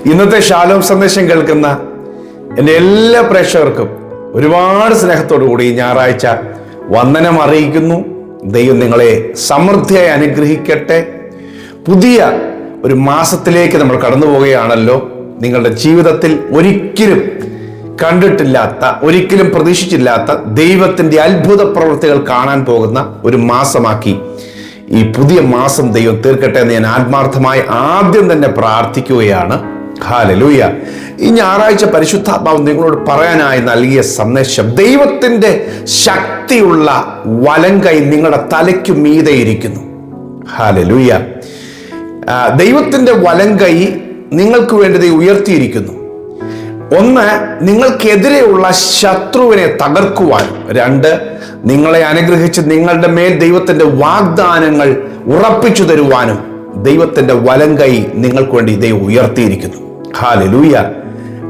ഇന്നത്തെ ശാലോം സന്ദേശം കേൾക്കുന്ന എൻ്റെ എല്ലാ പ്രേക്ഷകർക്കും ഒരുപാട് സ്നേഹത്തോടു കൂടി ഈ ഞായറാഴ്ച വന്ദനം അറിയിക്കുന്നു. ദൈവം നിങ്ങളെ സമൃദ്ധിയായി അനുഗ്രഹിക്കട്ടെ. പുതിയ ഒരു മാസത്തിലേക്ക് നമ്മൾ കടന്നു പോവുകയാണല്ലോ. നിങ്ങളുടെ ജീവിതത്തിൽ ഒരിക്കലും കണ്ടിട്ടില്ലാത്ത, ഒരിക്കലും പ്രതീക്ഷിച്ചില്ലാത്ത ദൈവത്തിൻ്റെ അത്ഭുത പ്രവൃത്തികൾ കാണാൻ പോകുന്ന ഒരു മാസമാക്കി ഈ പുതിയ മാസം ദൈവം തീർക്കട്ടെ എന്ന് ഞാൻ ആത്മാർത്ഥമായി ആദ്യം തന്നെ പ്രാർത്ഥിക്കുകയാണ്. ഹല്ലേലൂയ. ഈ ഞായറാഴ്ച പരിശുദ്ധാത്മാവ് നിങ്ങളോട് പറയാനായി നൽകിയ സന്ദേശം, ദൈവത്തിൻ്റെ ശക്തിയുള്ള വലങ്കൈ നിങ്ങളുടെ തലയ്ക്കു മീതെ ഇരിക്കുന്നു. ഹല്ലേലൂയ. ദൈവത്തിൻ്റെ വലങ്കൈ നിങ്ങൾക്ക് വേണ്ടി ദൈവം ഉയർത്തിയിരിക്കുന്നു. ഒന്ന്, നിങ്ങൾക്കെതിരെയുള്ള ശത്രുവിനെ തകർക്കുവാൻ. രണ്ട്, നിങ്ങളെ അനുഗ്രഹിച്ച് നിങ്ങളുടെ മേൽ ദൈവത്തിന്റെ വാഗ്ദാനങ്ങൾ ഉറപ്പിച്ചു തരുവാനും ദൈവത്തിന്റെ വലങ്കൈ നിങ്ങൾക്ക് വേണ്ടി ദൈവം ഉയർത്തിയിരിക്കുന്നു. Hallelujah,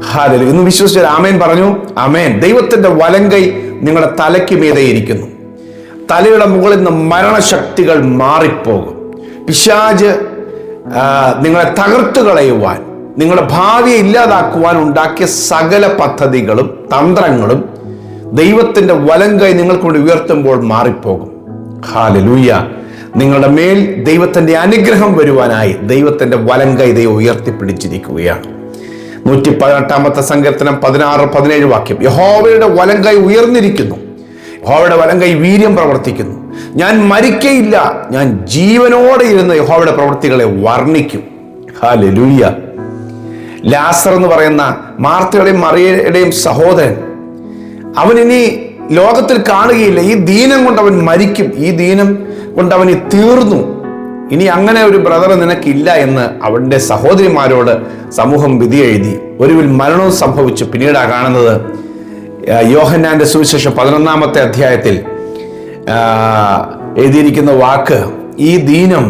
hallelujah. ഇന്ന് വിശ്വസിച്ച ആമേൻ പറഞ്ഞു. ആമേൻ. ദൈവത്തിന്റെ വലങ്കൈ നിങ്ങളുടെ തലയ്ക്ക് മീതെ ഇരിക്കുന്നു. തലയുടെ മുകളിൽ നിന്ന് മരണശക്തികൾ മാറിപ്പോകും. പിശാച് നിങ്ങളെ തകർത്തു കളയുവാൻ, നിങ്ങളുടെ ഭാവിയെ ഇല്ലാതാക്കുവാൻ ഉണ്ടാക്കിയ സകല പദ്ധതികളും തന്ത്രങ്ങളും ദൈവത്തിന്റെ വലങ്കൈ നിങ്ങൾക്ക് കൊണ്ട് ഉയർത്തുമ്പോൾ മാറിപ്പോകും. ഹല്ലേലൂയ. നിങ്ങളുടെ മേൽ ദൈവത്തിന്റെ അനുഗ്രഹം വരുവാനായി ദൈവത്തിന്റെ വലങ്കൈ ദൈവം ഉയർത്തിപ്പിടിച്ചിരിക്കുകയാണ്. 118 സങ്കീർത്തനം 16-17 വാക്യം. യഹോവയുടെ വലങ്കൈ ഉയർന്നിരിക്കുന്നു, യഹോവയുടെ വലങ്കൈ വീര്യം പ്രവർത്തിക്കുന്നു. ഞാൻ മരിക്കയില്ല, ഞാൻ ജീവനോടെ ഇരുന്ന് യഹോവയുടെ പ്രവൃത്തികളെ വർണ്ണിക്കും. ഹല്ലേലൂയ. ലാസർ എന്ന് പറയുന്ന മാർത്തയുടെയും മറിയയുടെയും സഹോദരൻ, അവൻ ഇനി ലോകത്തിൽ കാണുകയില്ല. ഈ ദീനം കൊണ്ട് അവൻ മരിക്കും, ഈ ദീനം കൊണ്ട് അവന് തീർന്നു. ഇനി അങ്ങനെ ഒരു ബ്രദർ നിനക്കില്ല എന്ന് അവന്റെ സഹോദരിമാരോട് സമൂഹം വിധി എഴുതി. ഒടുവിൽ മരണവും സംഭവിച്ചു. പിന്നീടാ കാണുന്നത് യോഹന്നാന്റെ സുവിശേഷം 11-ാമത്തെ അധ്യായത്തിൽ എഴുതിയിരിക്കുന്ന വാക്ക്, ഈ ദീനം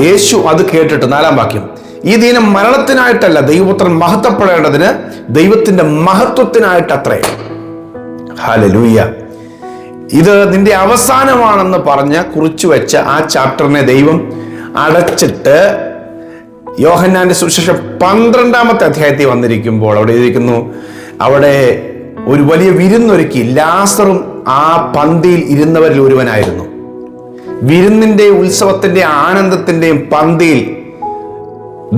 യേശു അത് കേട്ടിട്ട് 4-ാം വാക്യം, ഈ ദീനം മരണത്തിനായിട്ടല്ല, ദൈവപുത്രൻ മഹത്വപ്പെടേണ്ടതിന് ദൈവത്തിന്റെ മഹത്വത്തിനായിട്ടത്രേ. ഹല്ലേലൂയ. ഇത് നിന്റെ അവസാനമാണെന്ന് പറഞ്ഞ് കുറിച്ചു വെച്ച ആ ചാപ്റ്ററിനെ ദൈവം അടച്ചിട്ട് യോഹന്നാന്റെ സുവിശേഷം 12-ാമത്തെ അധ്യായത്തിൽ വന്നിരിക്കുമ്പോൾ അവിടെ എഴുതിയിരിക്കുന്നു, അവിടെ ഒരു വലിയ വിരുന്നൊരുക്കി. ലാസറും ആ പന്തിയിൽ ഇരുന്നവരിൽ ഒരുവനായിരുന്നു. വിരുന്നിന്റെയും ഉത്സവത്തിന്റെയും ആനന്ദത്തിന്റെയും പന്തിയിൽ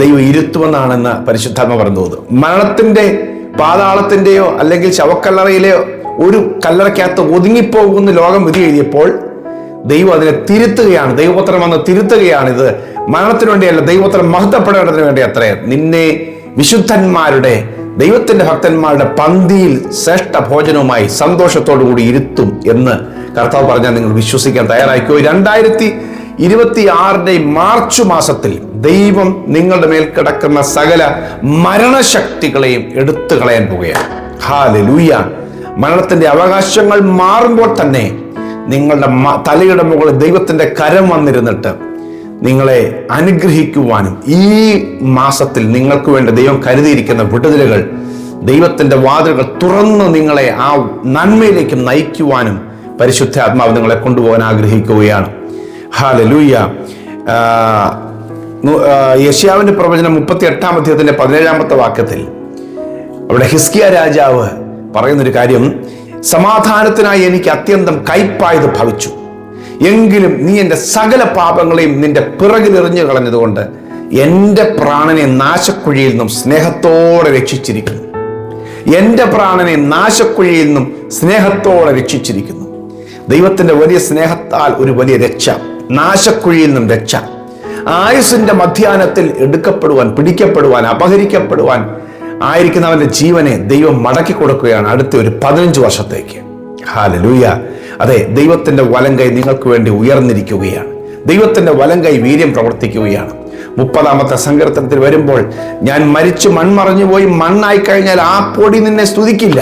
ദൈവം ഇരുത്തുമെന്നാണെന്ന് പരിശുദ്ധാത്മ പറഞ്ഞത്. മരണത്തിന്റെ, പാതാളത്തിന്റെയോ അല്ലെങ്കിൽ ശവക്കല്ലറയിലെയോ ഒരു കല്ലറയ്ക്കകത്ത് ഒതുങ്ങിപ്പോകുന്ന ലോകം വിധി എഴുതിയപ്പോൾ ദൈവം അതിനെ തിരുത്തുകയാണ്. ദൈവപുത്രൻ വന്ന് തിരുത്തുകയാണ്. ഇത് മരണത്തിന് വേണ്ടിയല്ല, ദൈവപുത്രൻ മഹത്വപ്പെടേണ്ടതിന് വേണ്ടി അത്രേ. നിന്നെ വിശുദ്ധന്മാരുടെ, ദൈവത്തിന്റെ ഭക്തന്മാരുടെ പന്തിയിൽ ശ്രേഷ്ഠ ഭോജനവുമായി സന്തോഷത്തോടു കൂടി ഇരുത്തും എന്ന് കർത്താവ് പറഞ്ഞാൽ നിങ്ങൾ വിശ്വസിക്കാൻ തയ്യാറായിക്കോ. 2026 മാർച്ച് മാസത്തിൽ ദൈവം നിങ്ങളുടെ മേൽ കിടക്കുന്ന സകല മരണശക്തികളെയും എടുത്തു കളയാൻ പോവുകയാണ്. ഹല്ലേലൂയ. മരണത്തിന്റെ അവകാശങ്ങൾ മാറുമ്പോൾ തന്നെ നിങ്ങളുടെ തലയുടെ മുകളിൽ ദൈവത്തിന്റെ കരം വന്നിരുന്നിട്ട് നിങ്ങളെ അനുഗ്രഹിക്കുവാനും ഈ മാസത്തിൽ നിങ്ങൾക്ക് വേണ്ടി ദൈവം കരുതിയിരിക്കുന്ന വിടുതലുകൾ, ദൈവത്തിന്റെ വാതിലുകൾ തുറന്ന് നിങ്ങളെ ആ നന്മയിലേക്ക് നയിക്കുവാനും പരിശുദ്ധാത്മാവ് നിങ്ങളെ കൊണ്ടുപോകാൻ ആഗ്രഹിക്കുകയാണ്. ഹല്ലേലൂയ. യെശയ്യാവിന്റെ പ്രവചനം 38-ാം അധ്യായത്തിന്റെ 17-ാമത്തെ വാക്യത്തിൽ അവിടെ ഹിസ്കിയ രാജാവ് പറയുന്നൊരു കാര്യം, സമാധാനത്തിനായി എനിക്ക് അത്യന്തം കയ്പായത് ഭവിച്ചു, എങ്കിലും നീ എൻ്റെ സകല പാപങ്ങളെയും നിന്റെ പിറകിലെറിഞ്ഞു കളഞ്ഞതുകൊണ്ട് എൻ്റെ പ്രാണനെ നാശക്കുഴിയിൽ നിന്നും സ്നേഹത്തോടെ രക്ഷിച്ചിരിക്കുന്നു. എൻ്റെ പ്രാണനെ നാശക്കുഴിയിൽ നിന്നും സ്നേഹത്തോടെ രക്ഷിച്ചിരിക്കുന്നു. ദൈവത്തിന്റെ വലിയ സ്നേഹത്താൽ ഒരു വലിയ രക്ഷ, നാശക്കുഴിയിൽ നിന്നും രക്ഷ. ആയുസിന്റെ മധ്യാഹ്നത്തിൽ എടുക്കപ്പെടുവാൻ, പിടിക്കപ്പെടുവാൻ, അപഹരിക്കപ്പെടുവാൻ ആയിരിക്കുന്നവന്റെ ജീവനെ ദൈവം മടക്കി കൊടുക്കുകയാണ് അടുത്ത ഒരു 15 വർഷത്തേക്ക്. ഹല്ലേലൂയ. അതെ, ദൈവത്തിന്റെ വലങ്കൈ നിങ്ങൾക്ക് വേണ്ടി ഉയർന്നിരിക്കുകയാണ്. ദൈവത്തിന്റെ വലങ്കൈ വീര്യം പ്രവർത്തിക്കുകയാണ്. 30-ാമത്തെ സങ്കീർത്തനത്തിൽ വരുമ്പോൾ, ഞാൻ മരിച്ചു മൺമറഞ്ഞു പോയി മണ്ണായി കഴിഞ്ഞാൽ ആ പൊടി നിന്നെ സ്തുതിക്കില്ല.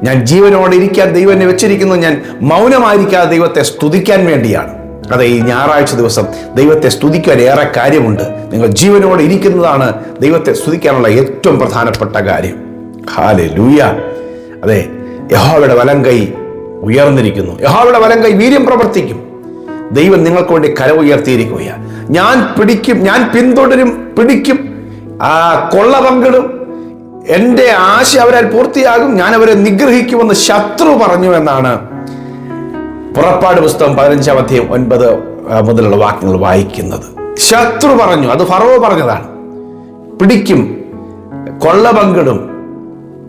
ഞാൻ ജീവനോടെ ഇരിക്കാൻ ദൈവം എന്നെ വെച്ചിരിക്കുന്നു, ഞാൻ മൗനമായിരിക്കാതെ ദൈവത്തെ സ്തുതിക്കാൻ വേണ്ടിയാണ്. അതെ, ഈ ഞായറാഴ്ച ദിവസം ദൈവത്തെ സ്തുതിക്കാൻ ഏറെ കാര്യമുണ്ട്. നിങ്ങൾ ജീവനോടെ ഇരിക്കുന്നതാണ് ദൈവത്തെ സ്തുതിക്കാനുള്ള ഏറ്റവും പ്രധാനപ്പെട്ട കാര്യം. ഹല്ലേലൂയ. അതെ, യഹോവയുടെ വലങ്കൈ ഉയർന്നിരിക്കുന്നു. യഹോവയുടെ വലങ്കൈ വീര്യം പ്രവർത്തിക്കും. ദൈവം നിങ്ങൾക്ക് വേണ്ടി കരം ഉയർത്തിയിരിക്കുകയാണ്. ഞാൻ പിടിക്കും, ഞാൻ പിന്തുടരും, പിടിക്കും, കൊള്ള പങ്കിടും, എൻ്റെ ആശ അവരാൽ പൂർത്തിയാകും, ഞാൻ അവരെ നിഗ്രഹിക്കുമെന്ന് ശത്രു പറഞ്ഞു എന്നാണ് പുറപ്പാട് പുസ്തകം 15-ാം അധ്യായം 9 മുതലുള്ള വാക്യങ്ങൾ വായിക്കുന്നത്. ശത്രു പറഞ്ഞു, അത് ഫറവോ പറഞ്ഞതാണ്. പിടിക്കും, കൊള്ള പങ്കിടും,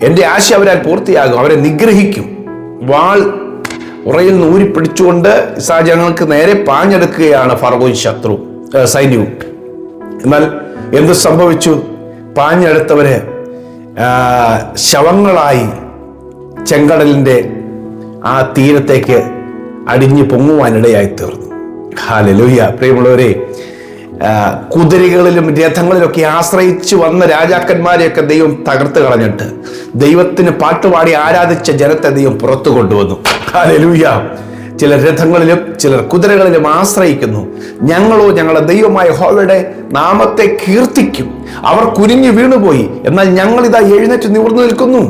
എൻ്റെ ആശ അവരാൽ പൂർത്തിയാകും, അവരെ നിഗ്രഹിക്കും. വാൾ ഉറയിൽ നിന്ന് ഊരിപ്പിടിച്ചുകൊണ്ട് ഇസ്രായേൽ ജനങ്ങൾക്ക് നേരെ പാഞ്ഞെടുക്കുകയാണ് ഫറവോയും ശത്രു സൈന്യവും. എന്നാൽ എന്ത് സംഭവിച്ചു? പാഞ്ഞെടുത്തവര് ശവങ്ങളായി ചെങ്കടലിന്റെ ആ തീരത്തേക്ക് അടിഞ്ഞു പൊങ്ങുവാനിടയായി തീർന്നു. ഹല്ലേലൂയ. പ്രിയമുള്ളവരെ, കുതിരകളിലും രഥങ്ങളിലൊക്കെ ആശ്രയിച്ചു വന്ന രാജാക്കന്മാരെയൊക്കെ ദൈവം തകർത്ത് കളഞ്ഞിട്ട് ദൈവത്തിന് പാട്ടുപാടി ആരാധിച്ച ജനത്തെ ദൈവം പുറത്തു കൊണ്ടുവന്നു. ഹല്ലേലൂയ. ചിലർ രഥങ്ങളിലും ചിലർ കുതിരകളിലും ആശ്രയിക്കുന്നു. ഞങ്ങളോ ഞങ്ങളുടെ ദൈവമായ യഹോവയുടെ നാമത്തെ കീർത്തിക്കും. അവർ കുനിഞ്ഞു വീണുപോയി, എന്നാൽ ഞങ്ങൾ ഇതാ എഴുന്നേറ്റ് നിവർന്നു നിൽക്കുന്നു.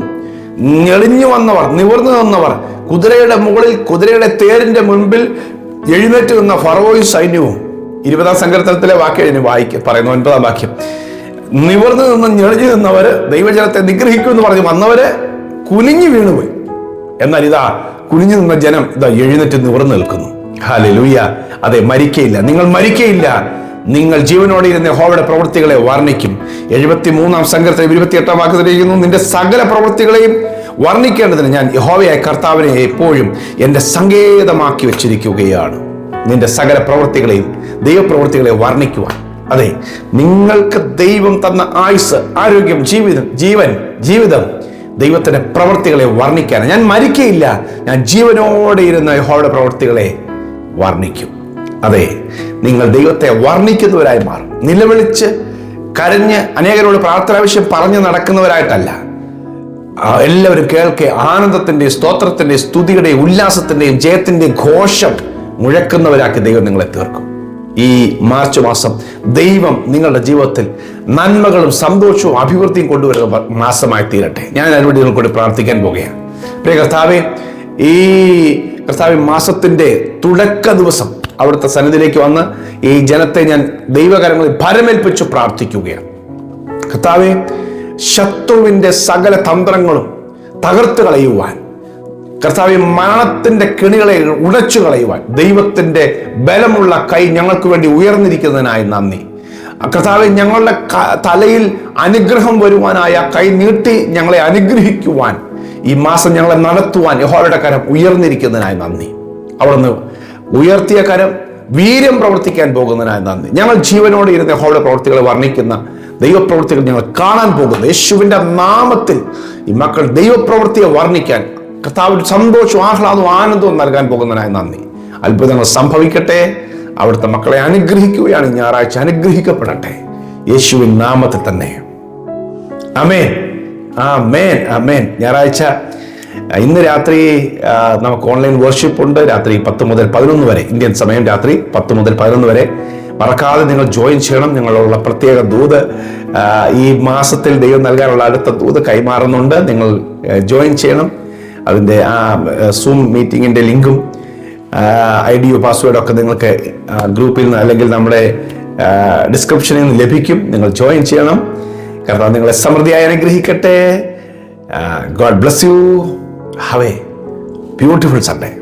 ഞെളിഞ്ഞു വന്നവർ, നിവർന്നു നിന്നവർ, കുതിരയുടെ മുകളിൽ കുതിരയുടെ തേരിന്റെ മുൻപിൽ എഴുന്നേറ്റ് നിന്ന ഫറവോയും സൈന്യവും. 20-ാം സങ്കീർത്തനത്തിലെ വാക്യം പറയുന്നു, 9-ാം വാക്യം. നിവർന്നു നിന്ന് ഞെളിഞ്ഞു നിന്നവര് ദൈവജനത്തെ നിഗ്രഹിക്കും എന്ന് പറഞ്ഞ് വന്നവര് കുനിഞ്ഞു വീണുപോയി, എന്നാൽ ഇതാ കുനിഞ്ഞു നിന്ന ജനം ഇതാ എഴുന്നേറ്റ് നിവർന്നു നിൽക്കുന്നു. ഹല്ലേലൂയ. അതെ, മരിക്കയില്ല, നിങ്ങൾ മരിക്കയില്ല, നിങ്ങൾ ജീവനോടെ ഇരുന്ന യഹോവയുടെ പ്രവൃത്തികളെ വർണ്ണിക്കും. 73-ാം സങ്കീർത്തനം 28-ാം വാക്യത്തിലിരിക്കുന്നു, നിന്റെ സകല പ്രവൃത്തികളെയും വർണ്ണിക്കേണ്ടതിന് ഞാൻ യഹോവയായ കർത്താവിനെ എപ്പോഴും എൻ്റെ സങ്കേതമാക്കി വെച്ചിരിക്കുകയാണ്. നിന്റെ സകല പ്രവൃത്തികളെയും ദൈവപ്രവൃത്തികളെ വർണ്ണിക്കുവാൻ. അതെ, നിങ്ങൾക്ക് ദൈവം തന്ന ആയുസ്, ആരോഗ്യം, ജീവിതം ദൈവത്തിന്റെ പ്രവൃത്തികളെ വർണ്ണിക്കാൻ. ഞാൻ മരിക്കയില്ല, ഞാൻ ജീവനോടെ ഇരുന്ന യഹോവയുടെ പ്രവൃത്തികളെ വർണ്ണിക്കും. അതെ, നിങ്ങൾ ദൈവത്തെ വർണ്ണിക്കുന്നവരായി മാറും. നിലവിളിച്ച് കരഞ്ഞ് അനേകരോട് പ്രാർത്ഥനാവശ്യം പറഞ്ഞു നടക്കുന്നവരായിട്ടല്ല, എല്ലാവരും കേൾക്കെ ആനന്ദത്തിന്റെയും സ്തോത്രത്തിന്റെയും സ്തുതിയുടെയും ഉല്ലാസത്തിന്റെയും ജയത്തിന്റെയും ഘോഷം മുഴക്കുന്നവരാക്കി ദൈവം നിങ്ങളെ തീർക്കും. ഈ മാർച്ച് മാസം ദൈവം നിങ്ങളുടെ ജീവിതത്തിൽ നന്മകളും സന്തോഷവും അഭിവൃദ്ധിയും കൊണ്ടുവരുന്ന മാസമായി തീരട്ടെ. ഞാൻ അതിനുവേണ്ടി നിങ്ങൾ കൂടി പ്രാർത്ഥിക്കാൻ പോകുകയാണ്. പ്രിയ കർത്താവേ, ഈ കർത്താവേ, മാസത്തിന്റെ തുടക്ക ദിവസം അവിടുത്തെ സന്നിധിയിലേക്ക് വന്ന് ഈ ജനത്തെ ഞാൻ ദൈവകരങ്ങളിൽ ഭരമേൽപ്പിച്ചു പ്രാർത്ഥിക്കുകയാണ്. കർത്താവേ, ശത്രുവിന്റെ സകല തന്ത്രങ്ങളും തകർത്ത് കളയുവാൻ, കർത്താവേ, മരണത്തിന്റെ കെണികളെ ഉടച്ചു കളയുവാൻ ദൈവത്തിന്റെ ബലമുള്ള കൈ ഞങ്ങൾക്ക് വേണ്ടി ഉയർന്നിരിക്കുന്നതിനായി നന്ദി. കർത്താവേ, ഞങ്ങളുടെ തലയിൽ അനുഗ്രഹം വരുവാനായ കൈ നീട്ടി ഞങ്ങളെ അനുഗ്രഹിക്കുവാൻ, ഈ മാസം ഞങ്ങളെ നടത്തുവാൻ യഹോവയുടെ കരം ഉയർന്നിരിക്കുന്നതിനായി നന്ദി. അവിടുന്ന് ഉയർത്തിയ കരം വീര്യം പ്രവർത്തിക്കാൻ പോകുന്നതിനായി നന്ദി. ഞങ്ങൾ ജീവനോടെ ഇരുന്ന യഹോവയുടെ പ്രവൃത്തികളെ വർണ്ണിക്കുന്ന ദൈവപ്രവൃത്തികൾ ഞങ്ങൾ കാണാൻ പോകുന്നു. യേശുവിന്റെ നാമത്തിൽ ഈ മക്കൾ ദൈവപ്രവൃത്തിയെ വർണ്ണിക്കാൻ കർത്താവിന്റെ സന്തോഷവും ആഹ്ലാദവും ആനന്ദവും നൽകാൻ പോകുന്നതിനായി നന്ദി. അത്ഭുതങ്ങൾ സംഭവിക്കട്ടെ. അവിടുത്തെ മക്കളെ അനുഗ്രഹിക്കുകയാണ്. ഞായറാഴ്ച അനുഗ്രഹിക്കപ്പെടട്ടെ യേശുവിൻ നാമത്തിൽ തന്നെ. ആമേൻ, ആമേൻ, ആമേൻ. ഞായറാഴ്ച ഇന്ന് രാത്രി നമുക്ക് ഓൺലൈൻ വർഷിപ്പ് ഉണ്ട്. രാത്രി 10 മുതൽ 11 വരെ, ഇന്ത്യൻ സമയം രാത്രി 10 മുതൽ 11 വരെ. മറക്കാതെ നിങ്ങൾ ജോയിൻ ചെയ്യണം. നിങ്ങളുള്ള പ്രത്യേക ദൂത് ഈ മാസത്തിൽ ദൈവം നൽകാനുള്ള അടുത്ത ദൂത് കൈമാറുന്നുണ്ട്. നിങ്ങൾ ജോയിൻ ചെയ്യണം. അതിൻ്റെ ആ സൂം മീറ്റിങ്ങിൻ്റെ ലിങ്കും ID പാസ്വേഡും ഒക്കെ നിങ്ങൾക്ക് ഗ്രൂപ്പിൽ നിന്ന് അല്ലെങ്കിൽ നമ്മുടെ ഡിസ്ക്രിപ്ഷനിൽ നിന്ന് ലഭിക്കും. നിങ്ങൾ ജോയിൻ ചെയ്യണം. കർത്താവ് നിങ്ങളെ സമൃദ്ധിയായി അനുഗ്രഹിക്കട്ടെ. God bless you. Have a beautiful Sunday.